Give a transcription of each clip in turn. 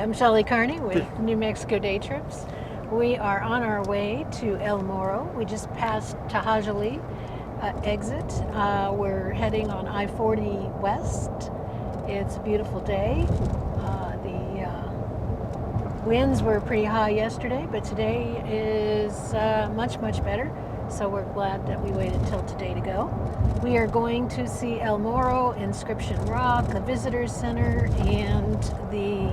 I'm Shelley Carney with New Mexico Day Trips. We are on our way to El Morro. We just passed Tajali exit. We're heading on I-40 west. It's a beautiful day. The winds were pretty high yesterday, but today is much, much better. So we're glad that we waited till today to go. We are going to see El Morro, Inscription Rock, the Visitors Center, and the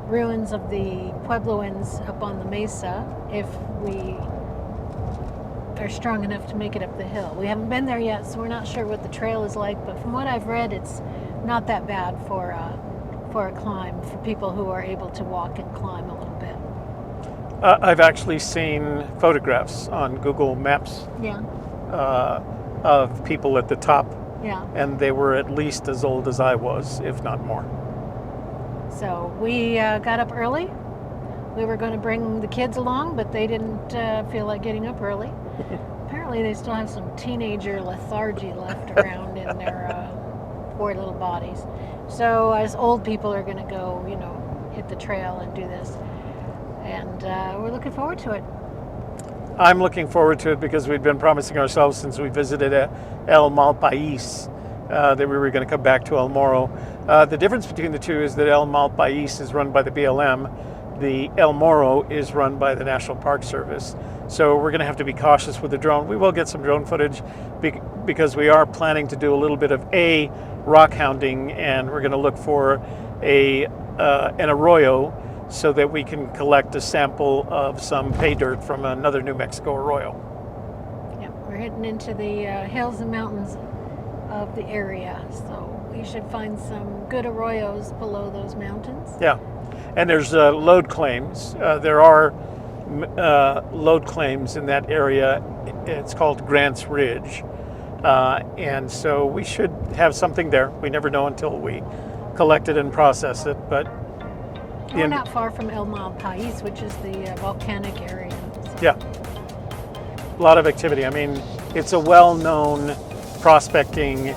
ruins of the Puebloans up on the mesa if we are strong enough to make it up the hill. We haven't been there yet, so we're not sure what the trail is like, but from what I've read, it's not that bad for a climb, for people who are able to walk and climb a little bit. I've actually seen photographs on Google Maps of people at the top, and they were at least as old as I was, if not more. So we got up early. We were going to bring the kids along, but they didn't feel like getting up early. Apparently they still have some teenager lethargy left around in their poor little bodies. So us old people are going to go, hit the trail and do this. And we're looking forward to it. I'm looking forward to it because we've been promising ourselves since we visited El Malpais that we were going to come back to El Morro. The difference between the two is that El Malpais is run by the BLM. The El Morro is run by the National Park Service. So we're going to have to be cautious with the drone. We will get some drone footage because we are planning to do a little bit of rock hounding, and we're going to look for an arroyo so that we can collect a sample of some pay dirt from another New Mexico arroyo. Yeah, we're heading into the hills and mountains of the area, so we should find some good arroyos below those mountains. Yeah, and there's load claims. There are load claims in that area. It's called Grants Ridge, and so we should have something there. We never know until we collect it and process it, but we're not far from El Malpais, which is the volcanic area. So. Yeah, a lot of activity. I mean, it's a well-known prospecting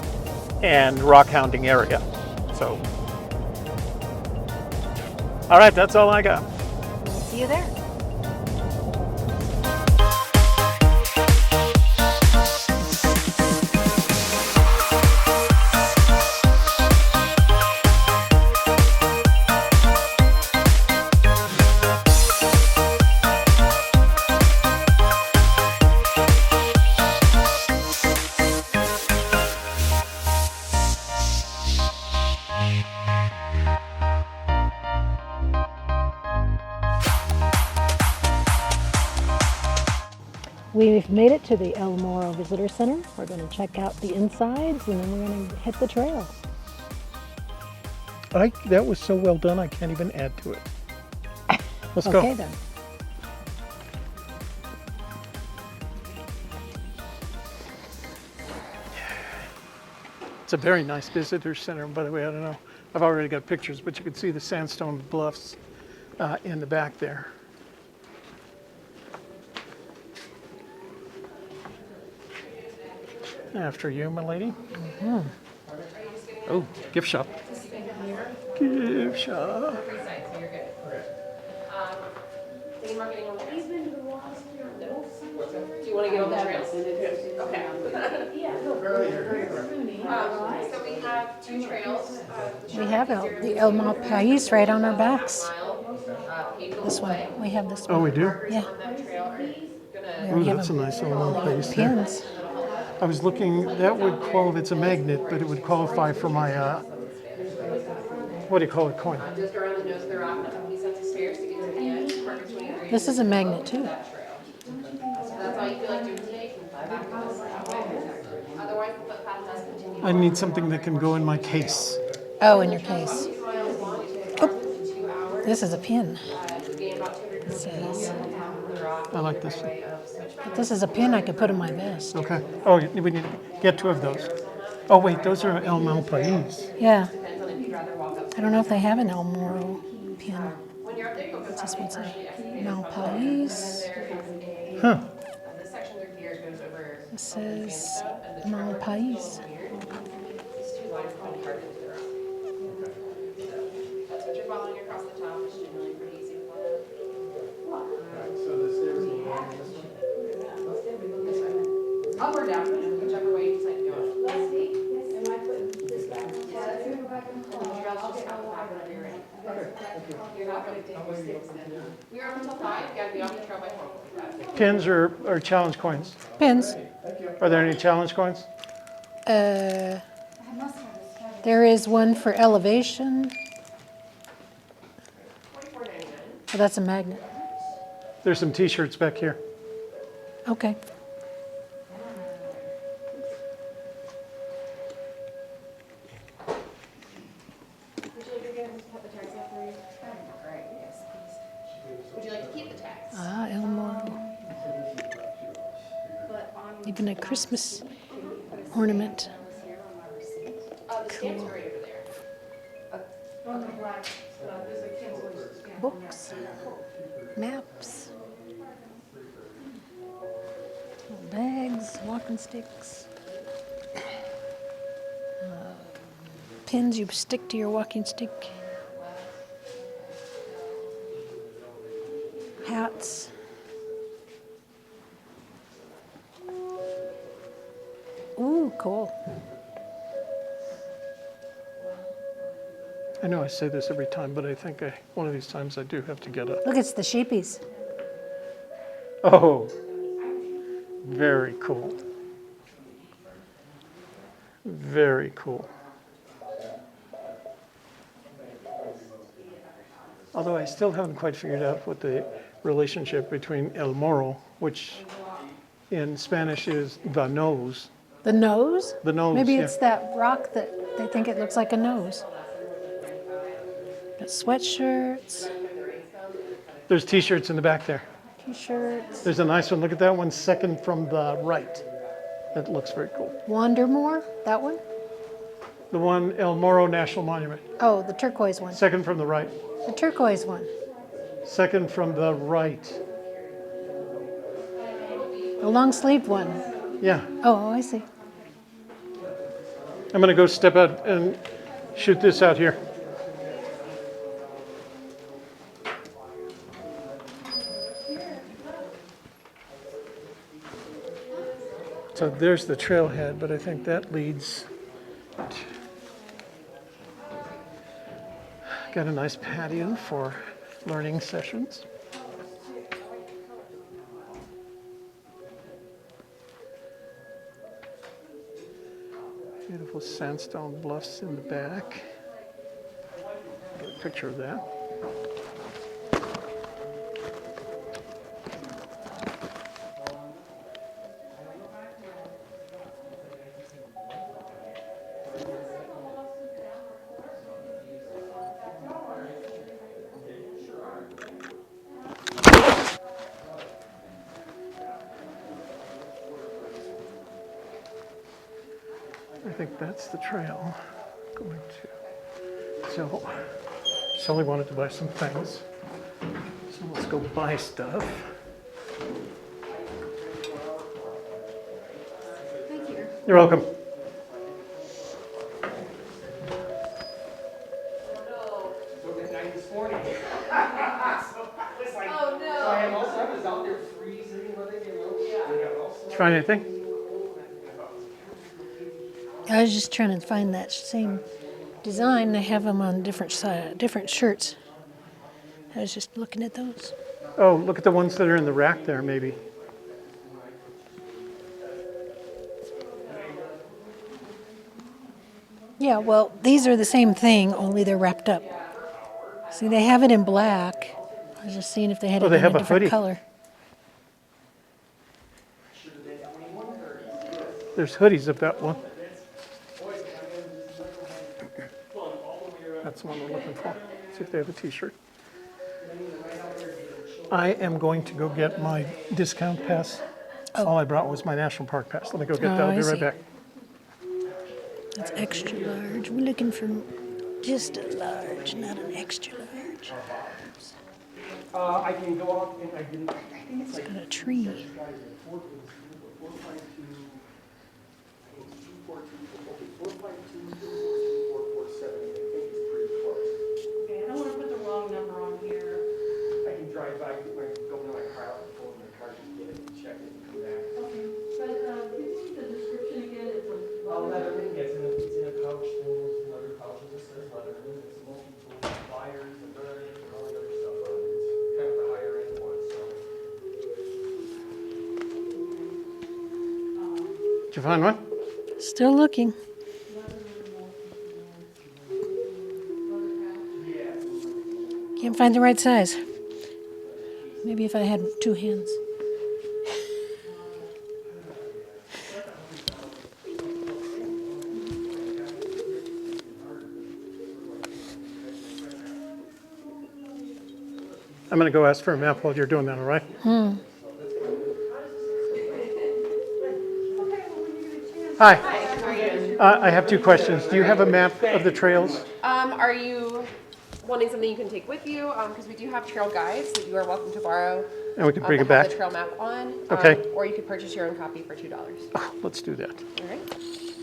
and rock hounding area. So, all right, that's all I got. We'll see you there. We've made it to the El Morro Visitor Center. We're going to check out the insides and then we're going to hit the trail. That was so well done, I can't even add to it. Let's go. Okay then. It's a very nice visitor center, by the way. I don't know. I've already got pictures, but you can see the sandstone bluffs in the back there. After you, my lady. Mm-hmm. Oh, gift shop. Gift shop. Do you want to get on the trails? Okay. So we have two trails. We have the El Malpais right on our backs. This one. We have this one. Oh, we do? Yeah. Oh, that's a nice little place there. Pins. I was looking, that would qualify, it's a magnet, but it would qualify for my, what do you call it, coin? Just around the nose of the rock, he sets the stairs to get to the end. This is a magnet too. So that's all you feel like doing today. Otherwise, the footpath does continue. I need something that can go in my case. Oh, in your case. Oh, this is a pin. It says. I like this one. But this is a pin I could put in my vest. Okay. Oh, we need to get two of those. Oh, wait, those are El Malpais. Yeah. I don't know if they have an El Morro pin. What's this one say? Malpais. Huh. It says Malpais. That's what you're following across. across the top, it's generally pretty easy to follow. So the stairs will go on this one? Up or down, whichever way you decide to go. You're welcome. We are open until 5. You gotta be off the trail by 4:45. Pins or challenge coins? Pins. Are there any challenge coins? There is one for elevation. Oh, that's a magnet. There's some t-shirts back here. Okay. Would you like to keep the tags? Ah, El Morro. Even a Christmas ornament. The stamps are right over there. Books. Maps. Little bags, walking sticks. Pins you stick to your walking stick. Hats. Ooh, cool. I know I say this every time, but I think one of these times I do have to get a... Look, it's the sheepies. Oh, very cool. Very cool. Although I still haven't quite figured out what the relationship between El Morro, which in Spanish is the nose. The nose? The nose, Maybe yeah. it's that rock that they think it looks like a nose. Got sweatshirts, There's t-shirts in the back there. t-shirts. There's a nice one. Look at that one, second from the right. That looks very cool. Wandermore, that one? The one, El Morro National Monument. Oh, the turquoise one. Second from the right. The turquoise one. Second from the right. The long sleeve one. Yeah. Oh, I see. I'm going to go step out and shoot this out here. So there's the trailhead, but I think that leads... Got a nice patio for learning sessions. Beautiful sandstone bluffs in the back. Get a picture of that. I think that's the trail going to. So, Sully wanted to buy some things. So let's go buy stuff. Thank you. You're welcome. Oh, no. Trying anything? I was just trying to find that same design. They have them on different shirts. I was just looking at those. Oh, look at the ones that are in the rack there, maybe. Yeah, well, these are the same thing, only they're wrapped up. See, they have it in black. I was just seeing if they had Oh, it they in have a a different hoodie. color. There's hoodies of that one. That's the one we're looking for. See if they have a t-shirt. I am going to go get my discount pass. All I brought was my national park pass. Let me go get that. I'll I be right see. back. That's extra large. We're looking for just a large, not an extra large. I can go out and I can. It's got a tree. I don't want to put the wrong right, but I go in my car, I'll pull in the car to get it, check it, and come back. Okay, but give me the description again, it's a Leatherman, yes, it's in a pouch, full of leather pouches, it says Leatherman, it's multiple pliers and bearings and all the other stuff on it. It's kind of the higher end one, so. Did you find one? Still looking. Can't find the right size. Maybe if I had two hands. I'm going to go ask for a map while you're doing that, all right? Hi. Hi, how are you? I have two questions. Do you have a map of the trails? Are you wanting something you can take with you? Because we do have trail guides that you are welcome to borrow. And we can bring it that have back? the trail map on. Okay. Or you could purchase your own copy for $2. Oh, let's do that. All right.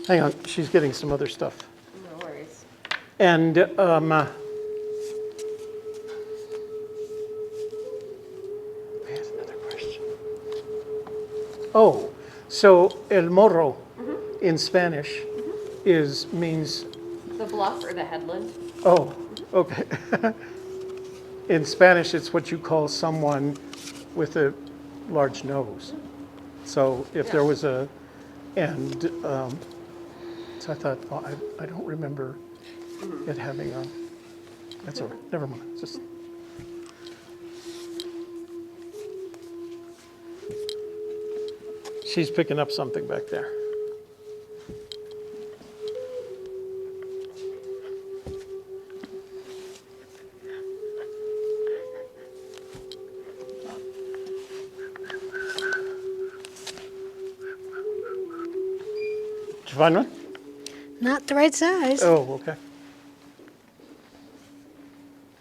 Hang on, she's getting some other stuff. No worries. And I had another question. Oh, so El Morro in Spanish means, The bluff or the headland. oh, okay. In Spanish, it's what you call someone with a large nose. So if there was so I thought, well, I don't remember it having a, that's all right, never mind. Just. She's picking up something back there. Did you find one? Not the right size. Oh, okay.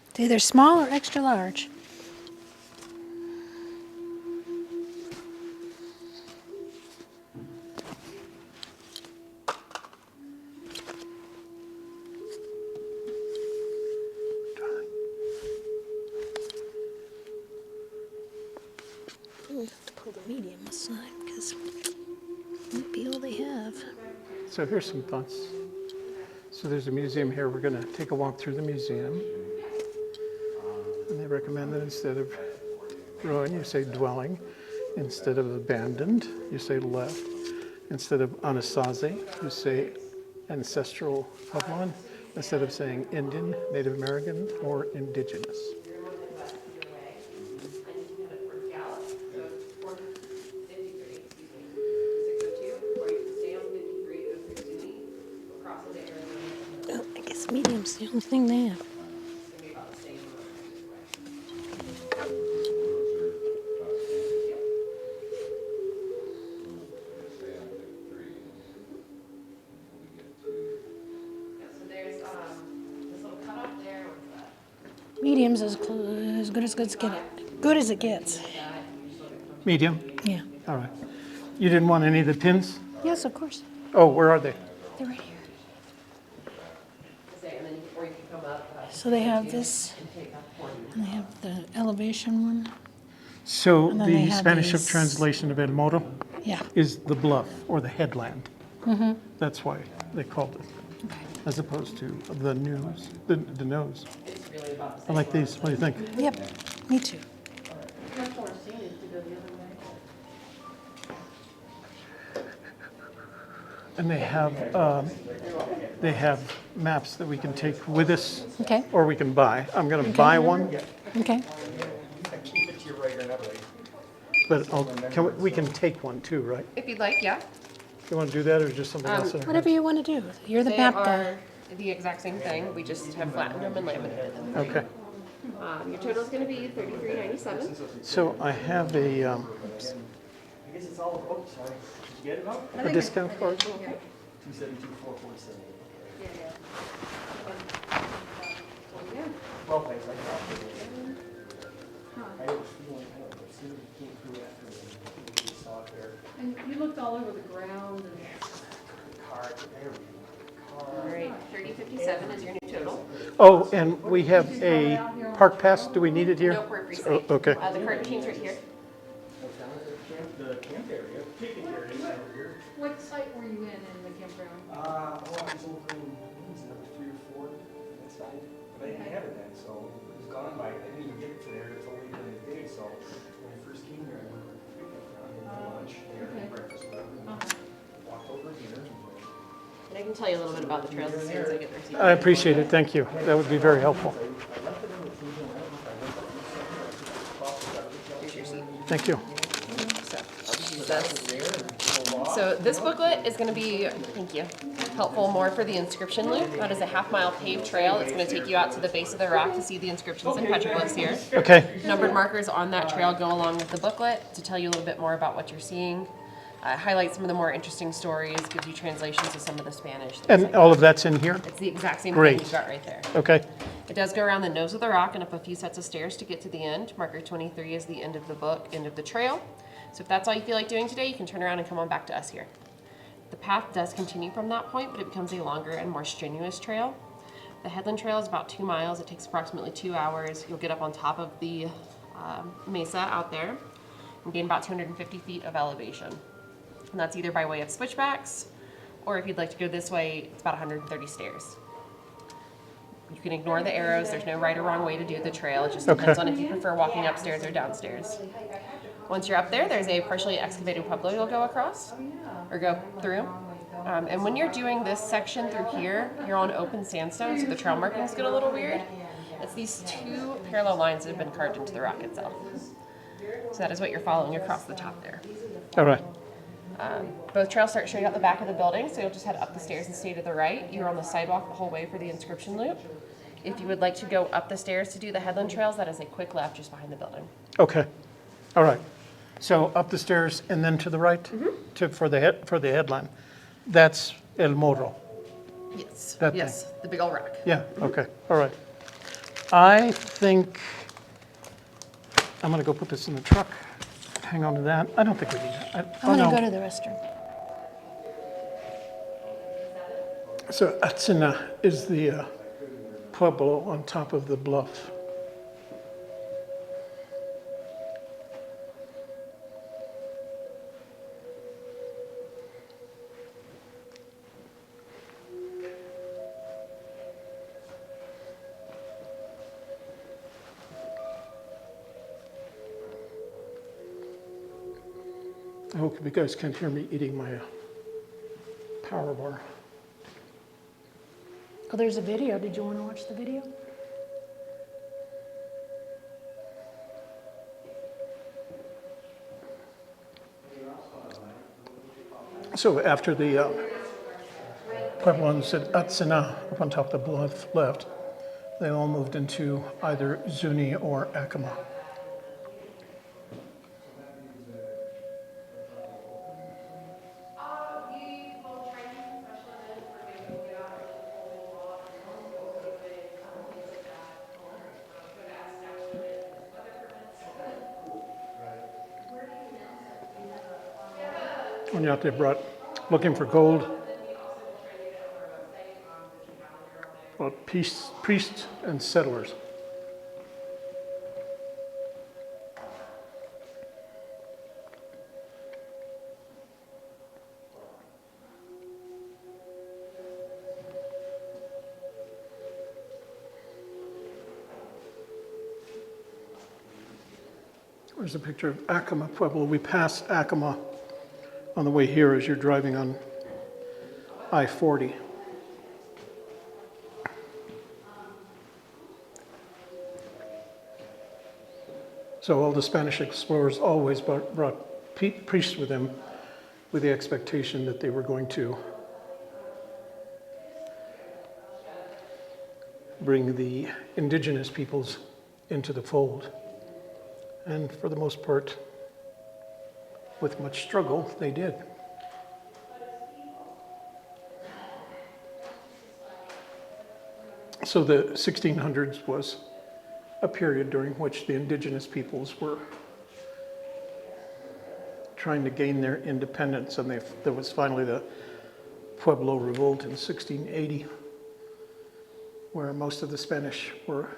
It's either small or extra large. I'll have to pull the medium aside because it might be all they have. So here's some thoughts. So there's a museum here. We're going to take a walk through the museum. And they recommend that instead of ruin, you say dwelling. Instead of abandoned, you say left. Instead of anasazi, you say ancestral Puebloan. Instead of saying Indian, Native American, or indigenous. Oh, I guess medium's the only thing they have. Medium's as good as good as it gets. Medium? Yeah. All right. You didn't want any of the pins? Yes, of course. Oh, where are they? They're right here. So they have this, and they have the elevation one. So And then they the have Spanish of these- translation of El Morro Yeah. is the bluff or the headland. That's why they called it, as opposed to the nose. The nose. I like these. What do you think? Yep. Me too. And they have maps that we can take with us, Okay. or we can buy. I'm going to buy one, Okay. I keep it to your regular number. but we can take one too, right? If you'd like, yeah. You want to do that, or just something else? Whatever you want to do. You're the They map guy. are the exact same thing. We just have flattened them and laminated them. Okay. Your total is going to be $33.97. So I have I guess it's all, oh, sorry. Did you get it all? a discount card. 272,447. Well, thanks, I got it. I had a feeling, I don't know, as soon as it came through after we saw it there. And you looked all over the ground and. Car, there we go. All right, $30.57 is your new total. Oh, and we have a Out here park pass, do we need it here? Nope, we're free Oh, stay. okay. The cart machine's right here. The camp area, picnic area is over here. What site were you in the campground? I was over in, what was it, number 3 or 4 that side, but I didn't have it then, so it was gone by, I didn't even get to there until later in the day, so when I first came here, I went to the picnic ground, and had lunch, there, Okay. and breakfast, whatever, and walked over here. And I can tell you a little bit about the trails as soon as I get there. I appreciate it, thank you. That would be very helpful. Here's your seat. Thank you. So I'll just use this. So this booklet is going to be, thank you, helpful more for the inscription loop. That is a half-mile paved trail. It's going to take you out to the base of the rock to see the inscriptions and petroglyphs here. Okay, Numbered markers on that trail go along with the booklet to tell you a little bit more about what you're seeing. Highlight some of the more interesting stories, gives you translations of some of the Spanish. things like and all of that's in here? It's the exact same Great. thing you've got right there. Okay, It does go around the nose of the rock and up a few sets of stairs to get to the end. Marker 23 is the end of the book, end of the trail. So if that's all you feel like doing today, you can turn around and come on back to us here. The path does continue from that point, but it becomes a longer and more strenuous trail. The Headland Trail is about 2 miles. It takes approximately 2 hours. You'll get up on top of the mesa out there and gain about 250 feet of elevation. And that's either by way of switchbacks, or if you'd like to go this way, it's about 130 stairs. You can ignore the arrows. There's no right or wrong way to do the trail. It just depends on if you prefer walking upstairs or downstairs. Once you're up there, there's a partially excavated pueblo you'll go across, or go through. And when you're doing this section through here, you're on open sandstone, so the trail markings get a little weird. It's these 2 parallel lines that have been carved into the rock itself. So that is what you're following across the top there. all right. Both trails start straight out the back of the building, so you'll just head up the stairs and stay to the right. You're on the sidewalk the whole way for the inscription loop. If you would like to go up the stairs to do the Headland Trails, that is a quick left just behind the building. Okay, all right. So up the stairs and then to the right for the headline. That's El Morro. Yes, That yes, the big old rock. Yeah, okay, all right. I think I'm gonna go put this in the truck. Hang on to that. I don't think we need that. I'm gonna go to the restroom. So Atsina is the pueblo on top of the bluff. I hope you guys can't hear me eating my power bar. Oh, there's a video. Did you want to watch the video? So after the Puebloans at Atsina up on top of the bluff left, they all moved into either Zuni or Acoma. When you're out there looking for gold, well, priests and settlers. There's a picture of Acoma Pueblo. We passed Acoma on the way here as you're driving on I-40. So all the Spanish explorers always brought priests with them with the expectation that they were going to bring the indigenous peoples into the fold. And for the most part, with much struggle, they did. So the 1600s was a period during which the indigenous peoples were trying to gain their independence, and there was finally the Pueblo Revolt in 1680, where most of the Spanish were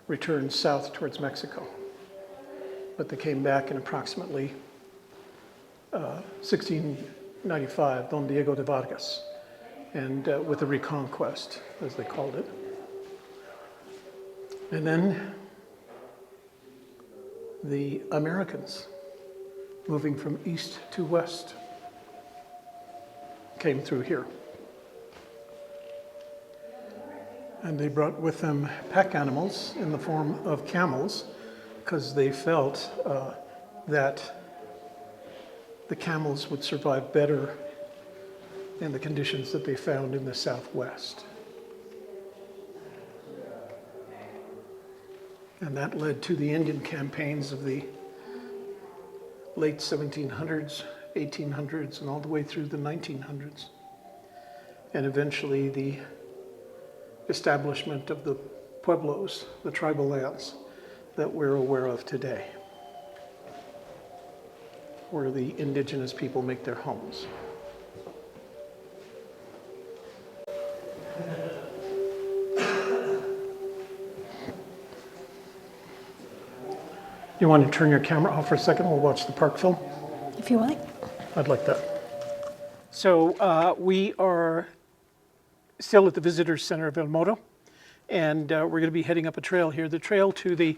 returned south towards Mexico. But they came back in approximately 1695, Don Diego de Vargas, and with the Reconquest, as they called it. And then the Americans, moving from east to west, came through here. And they brought with them pack animals in the form of camels, because they felt that the camels would survive better in the conditions that they found in the Southwest. And that led to the Indian campaigns of the late 1700s, 1800s, and all the way through the 1900s. And eventually the establishment of the pueblos, the tribal lands that we're aware of today, where the indigenous people make their homes. You want to turn your camera off for a second? We'll watch the park film. If you like. I'd like that. So we are still at the Visitor Center of El Morro, and we're going to be heading up a trail here. The trail to the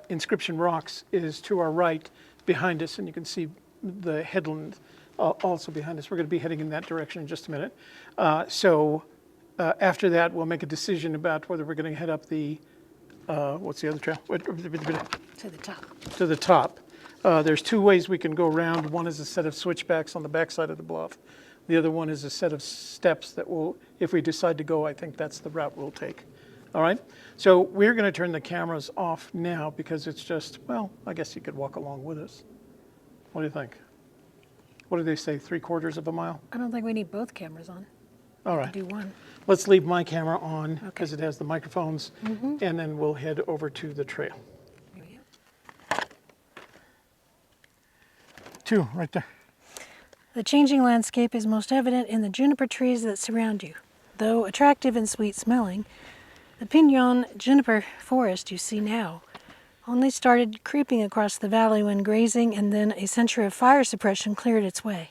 Inscription Rocks is to our right behind us, and you can see the headland also behind us. We're going to be heading in that direction in just a minute. After that, we'll make a decision about whether we're going to head up the, what's the other trail? To the top. To the top. There's two ways we can go around. One is a set of switchbacks on the backside of the bluff. The other one is a set of steps that will, if we decide to go, I think that's the route we'll take. All right? So we're going to turn the cameras off now because it's just, well, I guess you could walk along with us. What do you think? What do they say, 3/4 of a mile? I don't think we need both cameras on. All right. Do one. Let's leave my camera on because it has the microphones, and then we'll head over to the trail. Here we go. 2, right there. The changing landscape is most evident in the juniper trees that surround you. Though attractive and sweet smelling, the pinon juniper forest you see now only started creeping across the valley when grazing and then a century of fire suppression cleared its way.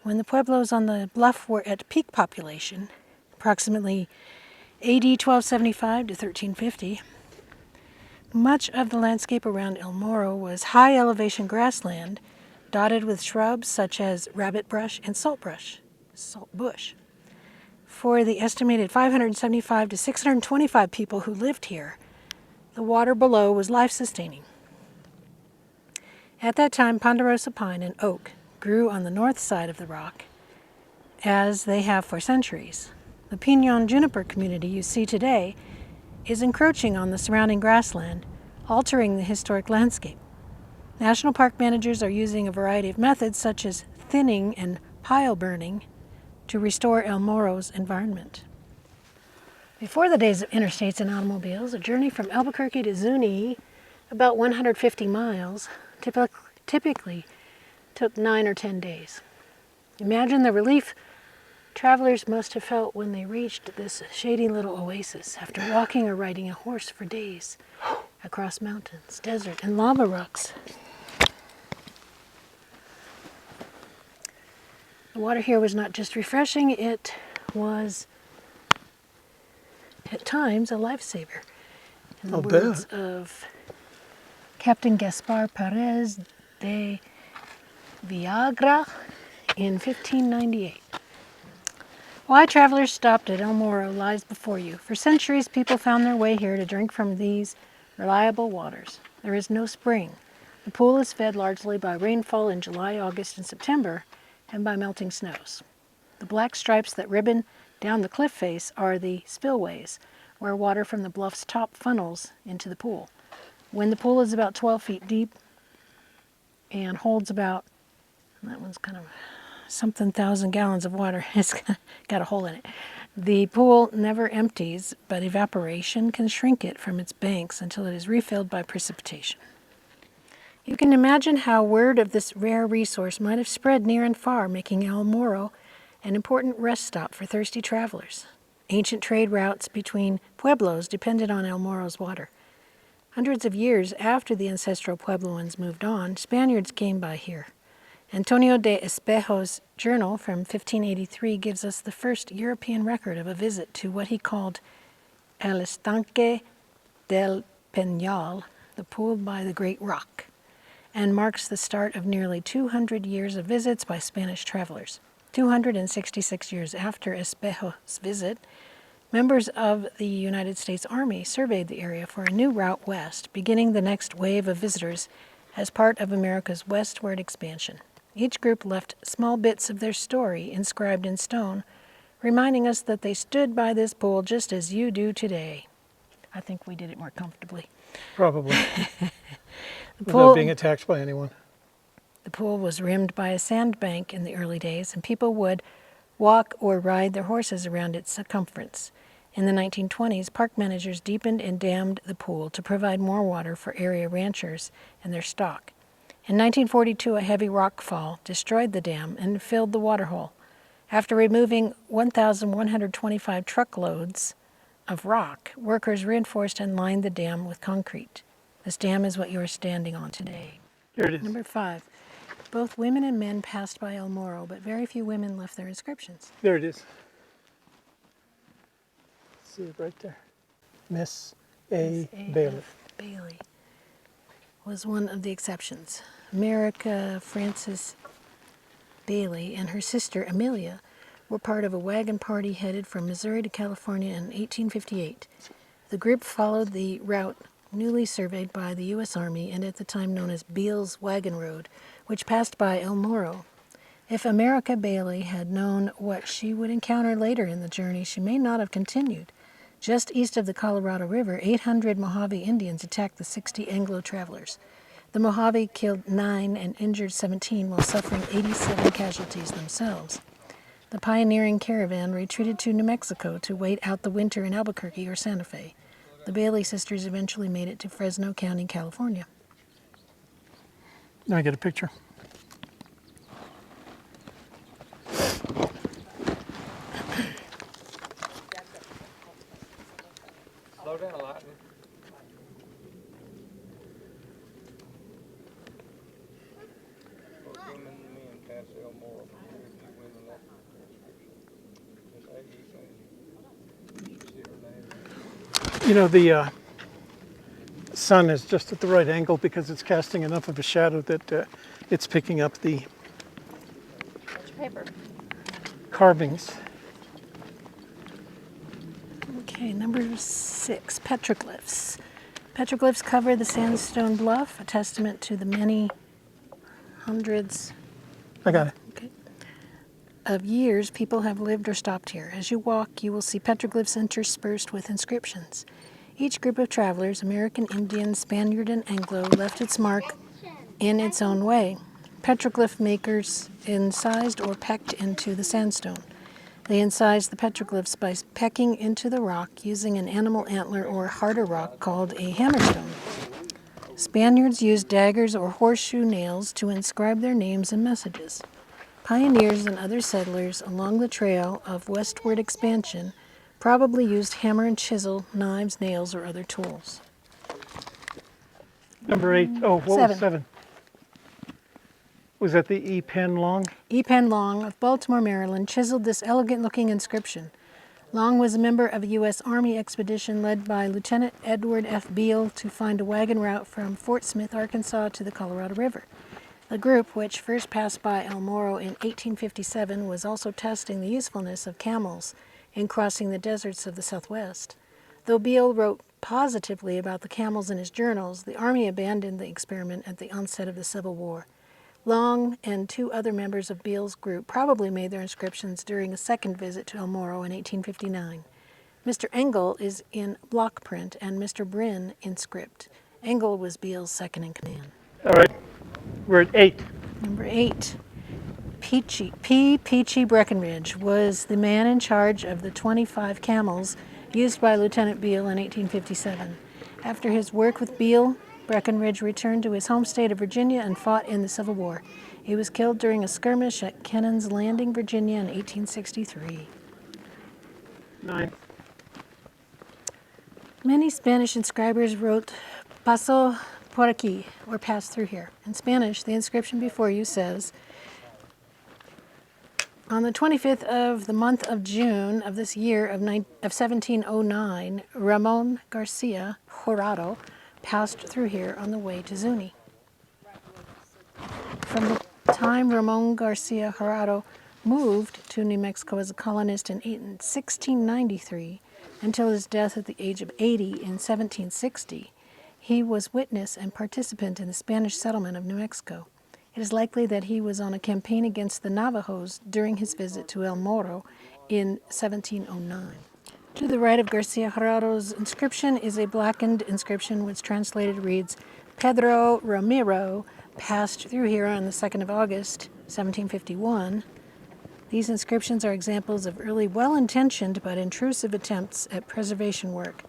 When the pueblos on the bluff were at peak population, approximately AD 1275 to 1350, much of the landscape around El Morro was high elevation grassland dotted with shrubs such as rabbit brush and salt bush. For the estimated 575 to 625 people who lived here, the water below was life-sustaining. At that time, ponderosa pine and oak grew on the north side of the rock, as they have for centuries. The pinon juniper community you see today is encroaching on the surrounding grassland, altering the historic landscape. National park managers are using a variety of methods such as thinning and pile burning to restore El Morro's environment. Before the days of interstates and automobiles, a journey from Albuquerque to Zuni, about 150 miles, typically took 9 or 10 days. Imagine the relief travelers must have felt when they reached this shady little oasis after walking or riding a horse for days across mountains, desert, and lava rocks. The water here was not just refreshing, it was at times a lifesaver. In the words of Captain Gaspar Perez de Villagra in 1598. Why travelers stopped at El Morro lies before you. For centuries, people found their way here to drink from these reliable waters. There is no spring. The pool is fed largely by rainfall in July, August, and September, and by melting snows. The black stripes that ribbon down the cliff face are the spillways, where water from the bluff's top funnels into the pool. When the pool is about 12 feet deep and holds about, that one's kind of something thousand gallons of water, it's got a hole in it. The pool never empties, but evaporation can shrink it from its banks until it is refilled by precipitation. You can imagine how word of this rare resource might have spread near and far, making El Morro an important rest stop for thirsty travelers. Ancient trade routes between pueblos depended on El Morro's water. Hundreds of years after the ancestral Puebloans moved on, Spaniards came by here. Antonio de Espejo's journal from 1583 gives us the first European record of a visit to what he called El Estanque del Peñal, the pool by the Great Rock, and marks the start of nearly 200 years of visits by Spanish travelers. 266 years after Espejo's visit, members of the United States Army surveyed the area for a new route west, beginning the next wave of visitors as part of America's westward expansion. Each group left small bits of their story inscribed in stone, reminding us that they stood by this pool just as you do today. I think we did it more comfortably. Probably. The Without pool, being attacked by anyone. the pool was rimmed by a sandbank in the early days, and people would walk or ride their horses around its circumference. In the 1920s, park managers deepened and dammed the pool to provide more water for area ranchers and their stock. In 1942, a heavy rockfall destroyed the dam and filled the waterhole. After removing 1,125 truckloads of rock, workers reinforced and lined the dam with concrete. This dam is what you are standing on today. Here it is. Number 5. Both women and men passed by El Morro, but very few women left their inscriptions. There it is. See it right there. Miss A. Bailey. Bailey was one of the exceptions. America Frances Bailey and her sister Amelia were part of a wagon party headed from Missouri to California in 1858. The group followed the route newly surveyed by the U.S. Army and at the time known as Beale's Wagon Road, which passed by El Morro. If America Bailey had known what she would encounter later in the journey, she may not have continued. Just east of the Colorado River, 800 Mojave Indians attacked the 60 Anglo travelers. The Mojave killed 9 and injured 17 while suffering 87 casualties themselves. The pioneering caravan retreated to New Mexico to wait out the winter in Albuquerque or Santa Fe. The Bailey sisters eventually made it to Fresno County, California. Now I get a picture. Slow down, Lawton. Both women and men pass El Morro from here to win the left inscription. Just like you say, you should see her name. You know, the sun is just at the right angle because it's casting enough of a shadow that it's picking up the Paper. carvings. Okay, number 6, petroglyphs. Petroglyphs cover the sandstone bluff, a testament to the many hundreds I got it. of years people have lived or stopped here. As you walk, you will see petroglyphs interspersed with inscriptions. Each group of travelers, American Indian, Spaniard, and Anglo, left its mark in its own way. Petroglyph makers incised or pecked into the sandstone. They incised the petroglyphs by pecking into the rock using an animal antler or harder rock called a hammerstone. Spaniards used daggers or horseshoe nails to inscribe their names and messages. Pioneers and other settlers along the trail of westward expansion probably used hammer and chisel, knives, nails, or other tools. Number 8. Oh, what 7. was 7? Was that the E. Penn Long? E. Penn Long of Baltimore, Maryland, chiseled this elegant-looking inscription. Long was a member of a U.S. Army expedition led by Lieutenant Edward F. Beale to find a wagon route from Fort Smith, Arkansas to the Colorado River. The group, which first passed by El Morro in 1857, was also testing the usefulness of camels in crossing the deserts of the Southwest. Though Beale wrote positively about the camels in his journals, the Army abandoned the experiment at the onset of the Civil War. Long and 2 other members of Beale's group probably made their inscriptions during a second visit to El Morro in 1859. Mr. Engel is in block print and Mr. Bryn in script. Engel was Beale's second in command. All right. We're at 8. Number 8. Peachy Breckenridge was the man in charge of the 25 camels used by Lieutenant Beale in 1857. After his work with Beale, Breckenridge returned to his home state of Virginia and fought in the Civil War. He was killed during a skirmish at Kennan's Landing, Virginia in 1863. 9. Many Spanish inscribers wrote paso por aquí, or pass through here. In Spanish, the inscription before you says, on the 25th of the month of June of this year of 1709, Ramon Garcia Jurado passed through here on the way to Zuni. From the time Ramon Garcia Jurado moved to New Mexico as a colonist in 1693 until his death at the age of 80 in 1760, he was witness and participant in the Spanish settlement of New Mexico. It is likely that he was on a campaign against the Navajos during his visit to El Morro in 1709. To the right of Garcia Jurado's inscription is a blackened inscription which translated reads, Pedro Ramiro passed through here on the 2nd of August, 1751. These inscriptions are examples of early well-intentioned but intrusive attempts at preservation work.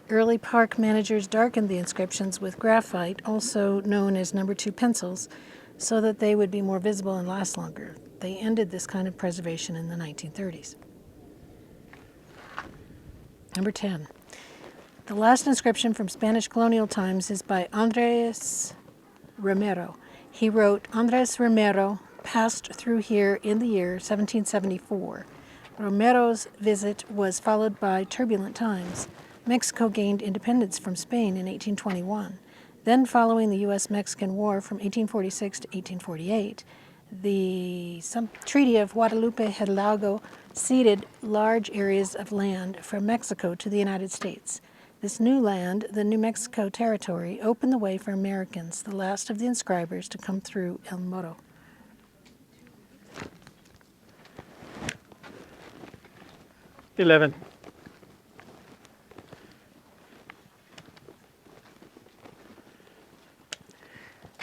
Early park managers darkened the inscriptions with graphite, also known as number 2 pencils, so that they would be more visible and last longer. They ended this kind of preservation in the 1930s. Number 10. The last inscription from Spanish colonial times is by Andres Romero. He wrote, Andres Romero passed through here in the year 1774. Romero's visit was followed by turbulent times. Mexico gained independence from Spain in 1821. Then, following the U.S.-Mexican War from 1846 to 1848, the Treaty of Guadalupe Hidalgo ceded large areas of land from Mexico to the United States. This new land, the New Mexico Territory, opened the way for Americans, the last of the inscribers, to come through El Morro. Eleven.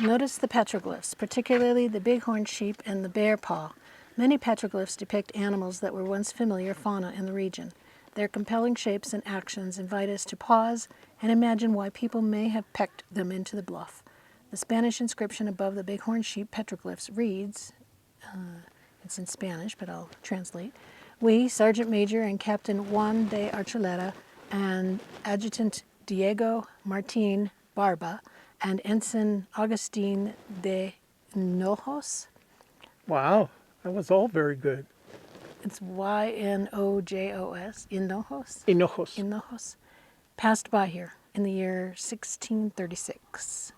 Notice the petroglyphs, particularly the bighorn sheep and the bear paw. Many petroglyphs depict animals that were once familiar fauna in the region. Their compelling shapes and actions invite us to pause and imagine why people may have pecked them into the bluff. The Spanish inscription above the bighorn sheep petroglyphs reads, it's in Spanish, but I'll translate, We, Sergeant Major and Captain Juan de Archuleta, and Adjutant Diego Martin Barba, and Ensign Agustin de Hinojos. Wow, that was all very good. It's Ynojos, Hinojos. Hinojos. Hinojos. Passed by here in the year 1636.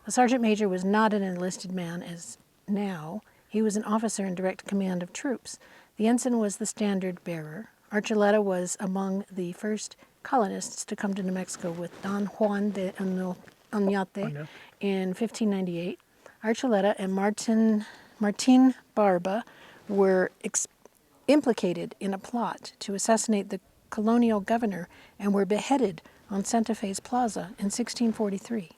The Sergeant Major was not an enlisted man as now. He was an officer in direct command of troops. The ensign was the standard bearer. Archuleta was among the first colonists to come to New Mexico with Don Juan de Oñate in 1598. Archuleta and Martin Barba were implicated in a plot to assassinate the colonial governor and were beheaded on Santa Fe's Plaza in 1643.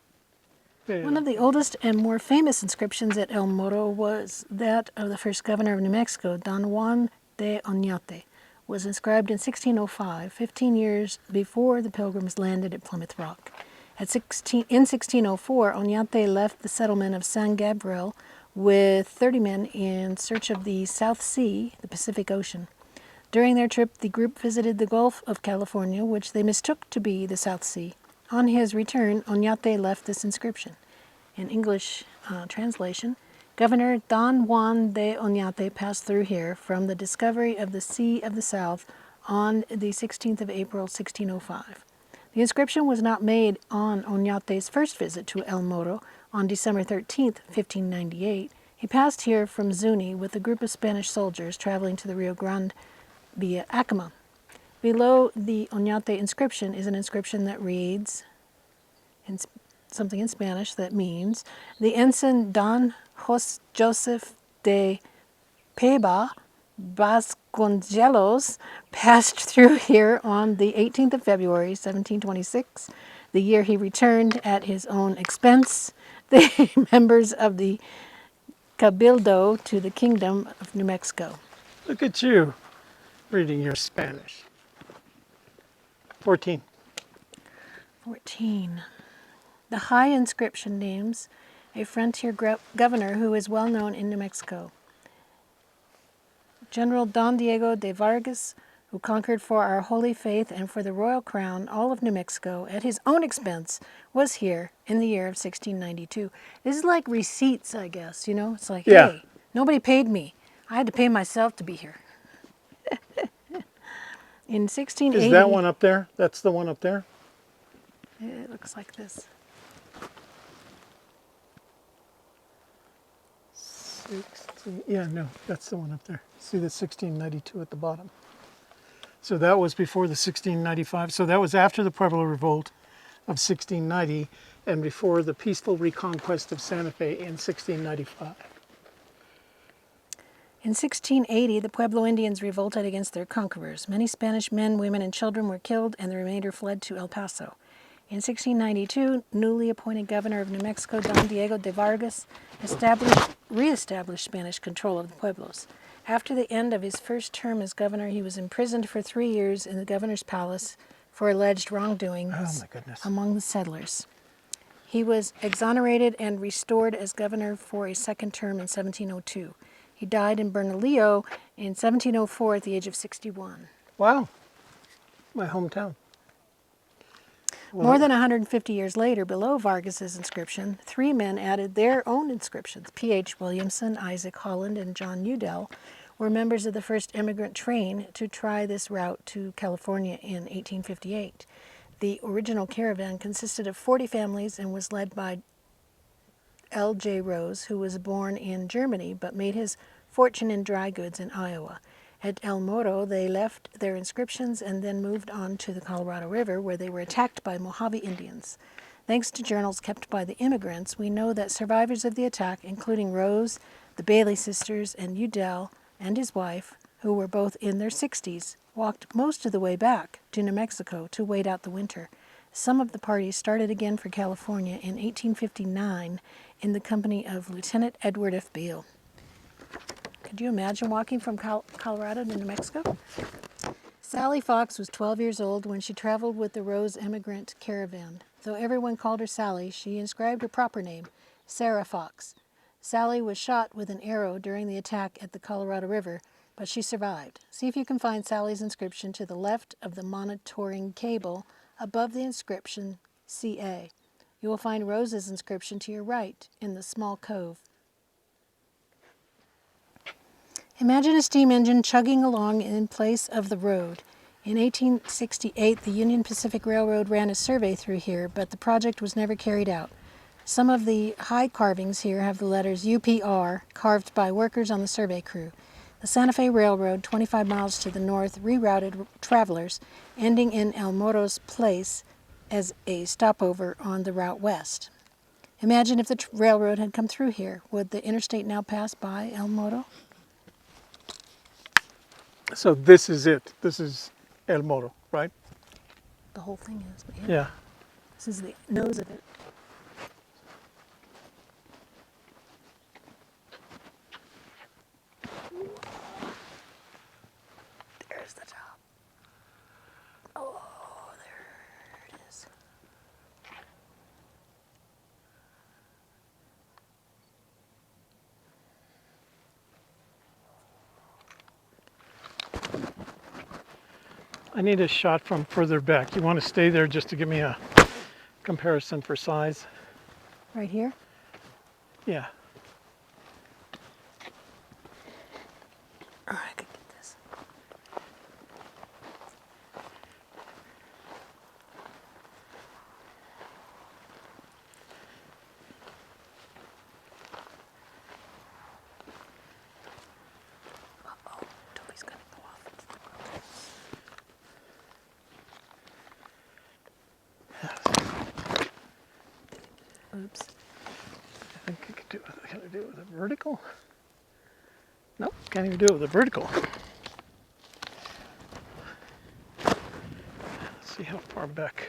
One of the oldest and more famous inscriptions at El Morro was that of the first governor of New Mexico, Don Juan de Oñate, was inscribed in 1605, 15 years before the Pilgrims landed at Plymouth Rock. In 1604, Oñate left the settlement of San Gabriel with 30 men in search of the South Sea, the Pacific Ocean. During their trip, the group visited the Gulf of California, which they mistook to be the South Sea. On his return, Oñate left this inscription. In English translation, Governor Don Juan de Oñate passed through here from the discovery of the Sea of the South on the 16th of April, 1605. The inscription was not made on Oñate's first visit to El Morro on December 13th, 1598. He passed here from Zuni with a group of Spanish soldiers traveling to the Rio Grande via Acoma. Below the Oñate inscription is an inscription that reads, something in Spanish that means, the ensign Don Joseph de Peba Vasconcelos passed through here on the 18th of February, 1726, the year he returned at his own expense the members of the Cabildo to the Kingdom of New Mexico. Look at you, reading your Spanish. 14. 14. The high inscription names a frontier governor who is well known in New Mexico. General Don Diego de Vargas who conquered for our holy faith and for the royal crown all of New Mexico at his own expense, was here in the year of 1692. This is like receipts, I guess, you know? It's like, Yeah. hey, nobody paid me. I had to pay myself to be here. In 1680... Is that one up there? That's the one up there? It looks like this. 16, yeah, no, that's the one up there. See the 1692 at the bottom. So that was before the 1695. So that was after the Pueblo Revolt of 1690 and before the peaceful reconquest of Santa Fe in 1695. In 1680, the Pueblo Indians revolted against their conquerors. Many Spanish men, women, and children were killed, and the remainder fled to El Paso. In 1692, newly appointed governor of New Mexico, Don Diego de Vargas, re-established Spanish control of the pueblos. After the end of his first term as governor, he was imprisoned for 3 years in the governor's palace for alleged wrongdoings Oh my goodness. among the settlers. He was exonerated and restored as governor for a second term in 1702. He died in Bernalillo in 1704 at the age of 61. Wow, my hometown. More than 150 years later, below Vargas's inscription, 3 men added their own inscriptions. P.H. Williamson, Isaac Holland, and John Udell were members of the first immigrant train to try this route to California in 1858. The original caravan consisted of 40 families and was led by L.J. Rose, who was born in Germany but made his fortune in dry goods in Iowa. At El Morro, they left their inscriptions and then moved on to the Colorado River, where they were attacked by Mojave Indians. Thanks to journals kept by the immigrants, we know that survivors of the attack, including Rose, the Bailey sisters, and Udell and his wife, who were both in their 60s, walked most of the way back to New Mexico to wait out the winter. Some of the parties started again for California in 1859 in the company of Lieutenant Edward F. Beale. Could you imagine walking from Colorado to New Mexico? Sally Fox was 12 years old when she traveled with the Rose immigrant caravan. Though everyone called her Sally, she inscribed her proper name, Sarah Fox. Sally was shot with an arrow during the attack at the Colorado River, but she survived. See if you can find Sally's inscription to the left of the monitoring cable above the inscription CA. You will find Rose's inscription to your right in the small cove. Imagine a steam engine chugging along in place of the road. In 1868, the Union Pacific Railroad ran a survey through here, but the project was never carried out. Some of the high carvings here have the letters UPR carved by workers on the survey crew. The Santa Fe Railroad, 25 miles to the north, rerouted travelers, ending in El Morro's place as a stopover on the route west. Imagine if the railroad had come through here. Would the interstate now pass by El Morro? So this is it. This is El Morro, right? The whole thing is, but Yeah. This is the nose of it. There's the top. Oh, there it is. I need a shot from further back. You want to stay there just to give me a comparison for size? Right here? Yeah. Oh, I could get this. Uh-oh, Toby's gonna go off. Oops. I think I could do it. Can I do it with a vertical? Nope, can't even do it with a vertical. Let's see how far back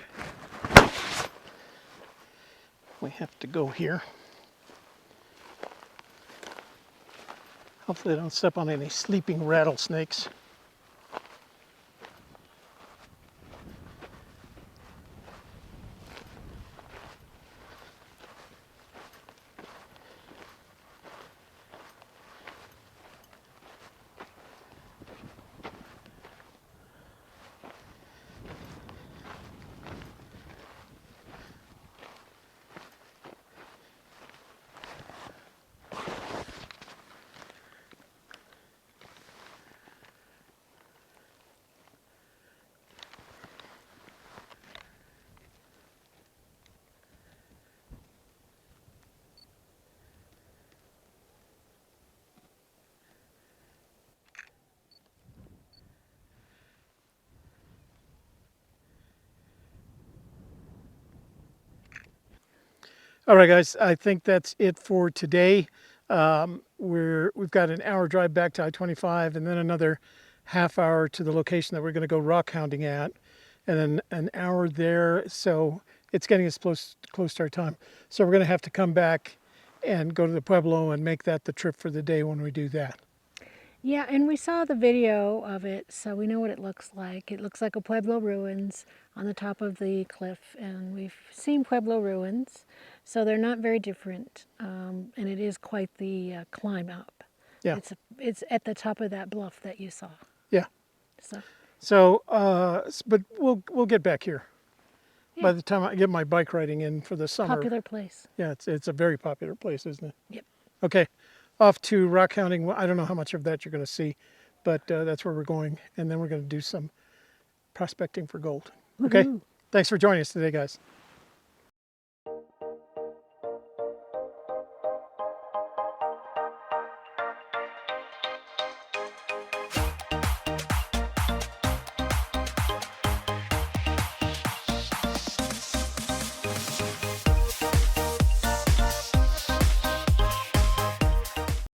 we have to go here. Hopefully I don't step on any sleeping rattlesnakes. All right, guys, I think that's it for today. We've got an hour drive back to I-25 and then another half hour to the location that we're going to go rock hounding at, and then an hour there. So it's getting us close to our time. So we're going to have to come back and go to the Pueblo and make that the trip for the day when we do that. Yeah, and we saw the video of it, so we know what it looks like. It looks like a Pueblo ruins on the top of the cliff, and we've seen Pueblo ruins, so they're not very different, and it is quite the climb up. Yeah. It's at the top of that bluff that you saw. Yeah. So But we'll get back here. Yeah. By the time I get my bike riding in for the summer. popular place. Yeah, it's a very popular place, isn't it? Yep. Okay, off to rock hounding. Well, I don't know how much of that you're going to see, but that's where we're going. And then we're going to do some prospecting for gold. Okay, Woohoo. thanks for joining us today, guys.